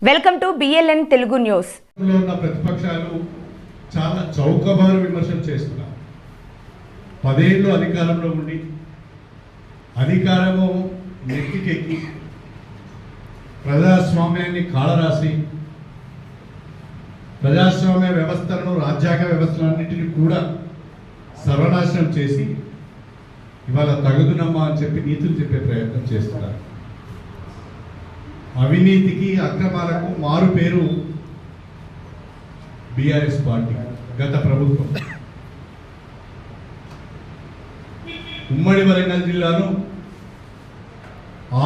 Welcome to BLN Telugu news. ఉన్న ప్రతిపక్షాలు చాలా చౌకబారు విమర్శలు చేస్తున్నారు. 10 ఏళ్ళు అధికారంలో ఉండి అధికారము నెత్తికెక్కి ప్రజాస్వామ్యాన్ని కాళరాసి ప్రజాస్వామ్య వ్యవస్థలను రాజ్యాంగ వ్యవస్థలన్నింటినీ కూడా సర్వనాశనం చేసి ఇవాళ తగుదునమ్మా అని చెప్పి నీతులు చెప్పే ప్రయత్నం చేస్తున్నారు. అవినీతికి అక్రమాలకు మారు పేరు బీఆర్ఎస్ పార్టీ గత ప్రభుత్వం. ఉమ్మడి వరంగల్ జిల్లాను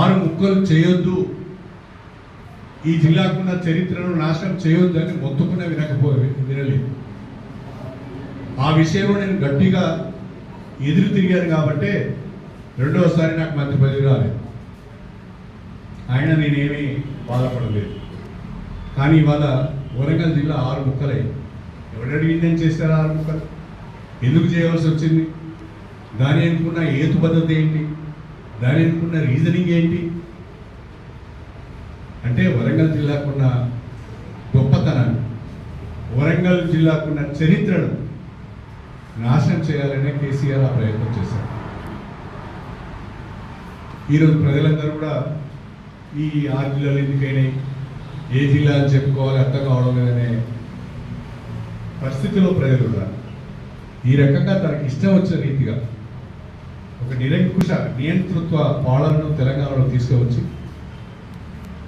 6 ముక్కలు చేయొద్దు, ఈ జిల్లాకున్న చరిత్రను నాశనం చేయొద్దు అని మొత్తుకున్న వినలేదు. ఆ విషయంలో నేను గట్టిగా ఎదురు తిరిగాను కాబట్టే రెండవసారి నాకు మంత్రి పదవి రాలేదు. ఆయన నేనేమీ బాధపడలేదు. కానీ ఇవాళ వరంగల్ జిల్లా 6 ముక్కలై ఎవడడిగిందని చేశారు? 6 ముక్కలు ఎందుకు చేయవలసి వచ్చింది? దాని అనుకున్న హేతుబద్ధత ఏంటి? దాని అనుకున్న రీజనింగ్ ఏంటి? అంటే వరంగల్ జిల్లాకున్న గొప్పతనాన్ని, వరంగల్ జిల్లాకున్న చరిత్రను నాశనం చేయాలనే కేసీఆర్ ఆ ప్రయత్నం చేశారు. ఈరోజు ప్రజలందరూ కూడా ఈ 6 జిల్లాలు ఎందుకైనా ఏ జిల్లా అని చెప్పుకోవాలి అర్థం కావడం లేదనే పరిస్థితిలో ప్రజలు ఉన్నారు. ఈ రకంగా తనకి ఇష్టం వచ్చిన రీతిగా ఒక నిరంకుశ నియంతృత్వ పాలనను తెలంగాణలో తీసుకువచ్చి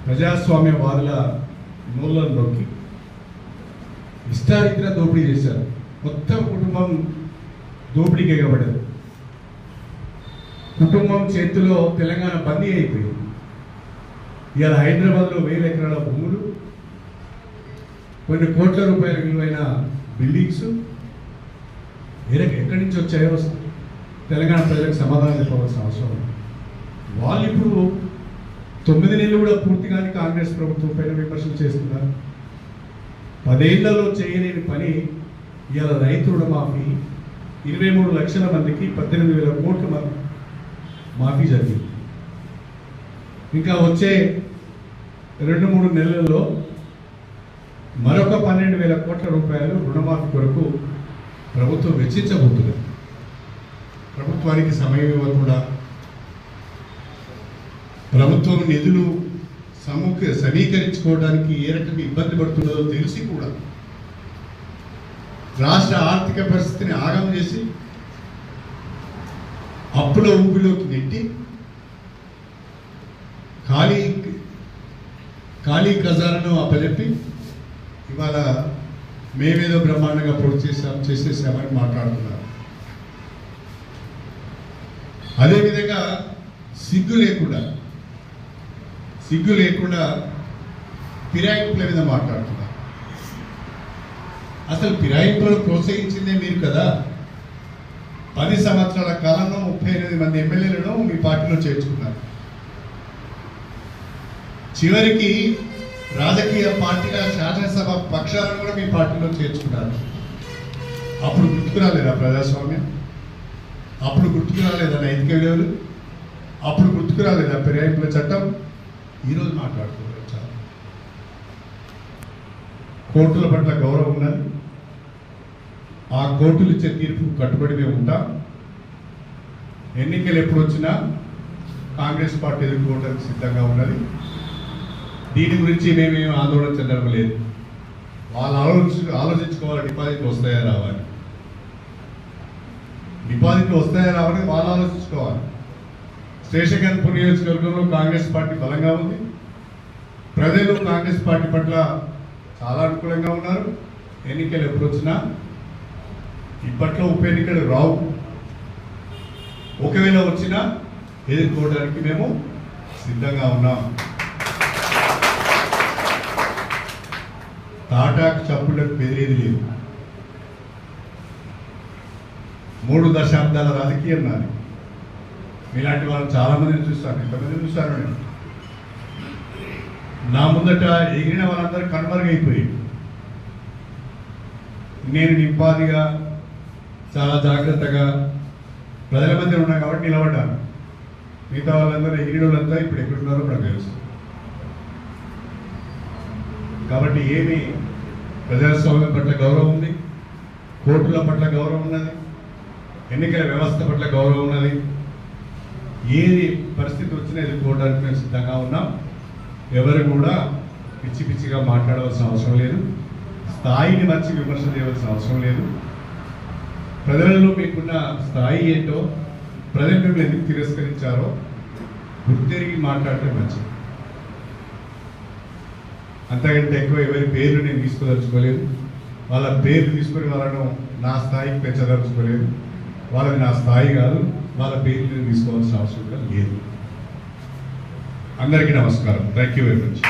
ప్రజాస్వామ్యవాదుల మూలను నొక్కి ఇష్టారీతిగా దోపిడీ చేశారు. మొత్తం కుటుంబం దోపిడీకి ఎగబడ్డది. కుటుంబం చేతిలో తెలంగాణ బందీ అయిపోయింది. ఇవాళ హైదరాబాద్లో 1000 ఎకరాల భూములు, కొన్ని కోట్ల రూపాయల విలువైన బిల్డింగ్స్ ఎక్కడి నుంచి వచ్చాయో తెలంగాణ ప్రజలకు సమాధానం చెప్పవలసిన అవసరం ఉంది. వాళ్ళు ఇప్పుడు 9 నెలలు కూడా పూర్తి కాని కాంగ్రెస్ ప్రభుత్వం పైన విమర్శలు చేస్తున్నారు. 10 ఏళ్లలో చేయలేని పని ఇవాళ రైతు రుణమాఫీ 23 లక్షల మందికి 18,000 కోట్ల మాఫీ జరిగింది. ఇంకా వచ్చే 2-3 నెలల్లో మరొక 12,000 కోట్ల రూపాయలు రుణమాఫీ కొరకు ప్రభుత్వం వెచ్చించబోతుంది. ప్రభుత్వానికి సమయం ఇవ్వకుండా ప్రభుత్వం నిధులు సమీకరించుకోవడానికి ఏ రకంగా ఇబ్బంది పడుతున్నదో తెలిసి కూడా రాష్ట్ర ఆర్థిక పరిస్థితిని ఆగం చేసి అప్పుల ఊపిలోకి నెట్టి ఖాళీ ఖజానాను అప్పచెప్పి ఇవాళ మేమేదో బ్రహ్మాండంగా పూర్తి చేసేసామని మాట్లాడుతున్నారు. అదేవిధంగా సిగ్గు లేకుండా ఫిరాయింపుల మీద మాట్లాడుతున్నారు. అసలు ఫిరాయింపులను ప్రోత్సహించిందే మీరు కదా. 10 సంవత్సరాల కాలంలో 38 మంది ఎమ్మెల్యేలను మీ పార్టీలో చేర్చుకున్నారు. చివరికి రాజకీయ పార్టీగా శాసనసభ పక్షాలను కూడా మీ పార్టీలో చేర్చుకున్నారు. అప్పుడు గుర్తుకు రాలేదా ప్రజాస్వామ్యం? అప్పుడు గుర్తుకు రాలేదా నైతిక విలువలు? అప్పుడు గుర్తుకు రాలేదా ఫిరాయింపుల చట్టం? ఈరోజు మాట్లాడుతున్నారు. చాలా కోర్టుల పట్ల గౌరవం ఉన్నది. ఆ కోర్టులు ఇచ్చే తీర్పు కట్టుబడి మేము ఉంటాం. ఎన్నికలు ఎప్పుడు వచ్చినా కాంగ్రెస్ పార్టీ ఎదుర్కోవడానికి సిద్ధంగా ఉన్నది. దీని గురించి మేమేం ఆందోళన చెందడం లేదు. వాళ్ళు ఆలోచించుకోవాలి. డిపాజిట్లు వస్తాయా రావాలి, డిపాజిట్లు వస్తాయా రావాలని వాళ్ళు ఆలోచించుకోవాలి. శేషగన్పూర్ నియోజకవర్గంలో కాంగ్రెస్ పార్టీ బలంగా ఉంది. ప్రజలు కాంగ్రెస్ పార్టీ పట్ల చాలా అనుకూలంగా ఉన్నారు. ఎన్నికలు ఎప్పుడు వచ్చినా ఇప్పట్లో ఉప ఎన్నికలు రావు. ఒకవేళ వచ్చినా ఎదుర్కోవడానికి మేము సిద్ధంగా ఉన్నాం. తాటాకు చప్పులకు బెదిరేది లేదు. 3 దశాబ్దాల రాజకీయం నాది. మీలాంటి వాళ్ళు చాలామందిని చూస్తాను. ఎంతమంది చూస్తాను నేను. నా ముందట ఎగిరిన వాళ్ళందరూ కనుమరుగైపోయి నేను నింపాదిగా చాలా జాగ్రత్తగా ప్రజల మధ్య ఉన్నా కాబట్టి నిలబడ్డాను. మిగతా వాళ్ళందరూ ఎగిరిన వాళ్ళంతా ఇప్పుడు ఎక్కడున్నారో నాకు తెలుసు. కాబట్టి ఏమి ప్రజాస్వామ్యం పట్ల గౌరవం ఉంది, కోర్టుల పట్ల గౌరవం ఉన్నది, ఎన్నికల వ్యవస్థ పట్ల గౌరవం ఉన్నది. ఏది పరిస్థితి వచ్చినా ఎదుర్కోవడానికి మేము సిద్ధంగా ఉన్నాం. ఎవరు కూడా పిచ్చి పిచ్చిగా మాట్లాడవలసిన అవసరం లేదు, స్థాయిని మంచి విమర్శ చేయవలసిన అవసరం లేదు. ప్రజలలో మీకున్న స్థాయి ఏంటో, ప్రజలు మిమ్మల్ని ఎందుకు తిరస్కరించారో గుర్తెరిగి మాట్లాడితే మంచిది. అంతకంటే ఎక్కువ ఎవరి పేర్లు నేను తీసుకోదలుచుకోలేదు. వాళ్ళ పేర్లు తీసుకొని వాళ్ళను నా స్థాయికి పెంచదలుచుకోలేదు. వాళ్ళది నా స్థాయి కాదు, వాళ్ళ పేర్లు నేను తీసుకోవాల్సిన అవసరం లేదు. అందరికీ నమస్కారం. Thank you very much.